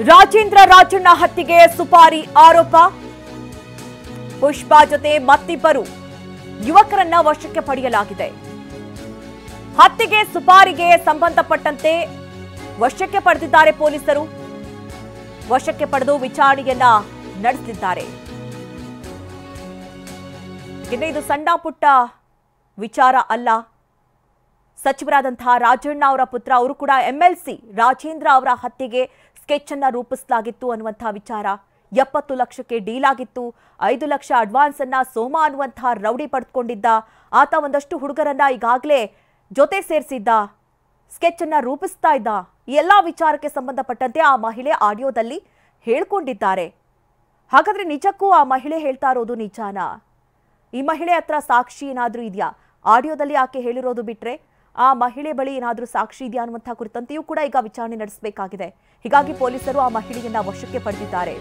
ರಾಜೇಂದ್ರ ರಾಜಣ್ಣ ಹತ್ಯೆಗೆ ಸುಪಾರಿ ಆರೋಪ. ಪುಷ್ಪಾ ಜೊತೆ ಮತ್ತಿಬ್ಬರು ಯುವಕರನ್ನ ವಶಕ್ಕೆ ಪಡೆಯಲಾಗಿದೆ. ಹತ್ಯೆಗೆ ಸುಪಾರಿಗೆ ಸಂಬಂಧಪಟ್ಟಂತೆ ವಶಕ್ಕೆ ಪಡೆದಿದ್ದಾರೆ ಪೊಲೀಸರು. ವಶಕ್ಕೆ ಪಡೆದು ವಿಚಾರಣೆಯನ್ನ ನಡೆಸಿದ್ದಾರೆ. ಇನ್ನು ಇದು ಸಣ್ಣ ಪುಟ್ಟ ವಿಚಾರ ಅಲ್ಲ. ಸಚಿವರಾದಂತಹ ರಾಜಣ್ಣ ಅವರ ಪುತ್ರ ಅವರು ಕೂಡ ಎಂಎಲ್ಸಿ ರಾಜೇಂದ್ರ ಅವರ ಹತ್ಯೆಗೆ ಸ್ಕೆಚ್ ಅನ್ನ ರೂಪಿಸಲಾಗಿತ್ತು ಅನ್ನುವಂತಹ ವಿಚಾರ. 70 ಲಕ್ಷಕ್ಕೆ ಡೀಲ್ ಆಗಿತ್ತು. 5 ಲಕ್ಷ ಅಡ್ವಾನ್ಸ್ ಅನ್ನ ಸೋಮ ಅನ್ನುವಂತಹ ರೌಡಿ ಪಡೆದುಕೊಂಡಿದ್ದ. ಆತ ಒಂದಷ್ಟು ಹುಡುಗರನ್ನ ಈಗಾಗಲೇ ಜೊತೆ ಸೇರಿಸಿದ್ದ, ಸ್ಕೆಚ್ ಅನ್ನ ರೂಪಿಸ್ತಾ ಇದ್ದ. ಈ ಎಲ್ಲಾ ವಿಚಾರಕ್ಕೆ ಸಂಬಂಧಪಟ್ಟಂತೆ ಆ ಮಹಿಳೆ ಆಡಿಯೋದಲ್ಲಿ ಹೇಳ್ಕೊಂಡಿದ್ದಾರೆ. ಹಾಗಾದ್ರೆ ನಿಜಕ್ಕೂ ಆ ಮಹಿಳೆ ಹೇಳ್ತಾ ಇರೋದು ನಿಜಾನಾ? ಈ ಮಹಿಳೆ ಹತ್ರ ಸಾಕ್ಷಿ ಏನಾದ್ರೂ ಇದೆಯಾ? ಆಡಿಯೋದಲ್ಲಿ ಆಕೆ ಹೇಳಿರೋದು ಬಿಟ್ರೆ ಆ ಮಹಿಳೆ ಬಳಿ ಏನಾದ್ರೂ ಸಾಕ್ಷಿ ಇದೆಯಾ ಅನ್ನುವಂತಹ ಕುರಿತಂತೆಯೂ ಕೂಡ ಈಗ ವಿಚಾರಣೆ ನಡೆಸಬೇಕಾಗಿದೆ. ಹೀಗಾಗಿ ಪೊಲೀಸರು ಆ ಮಹಿಳೆಯನ್ನ ವಶಕ್ಕೆ ಪಡೆದಿದ್ದಾರೆ.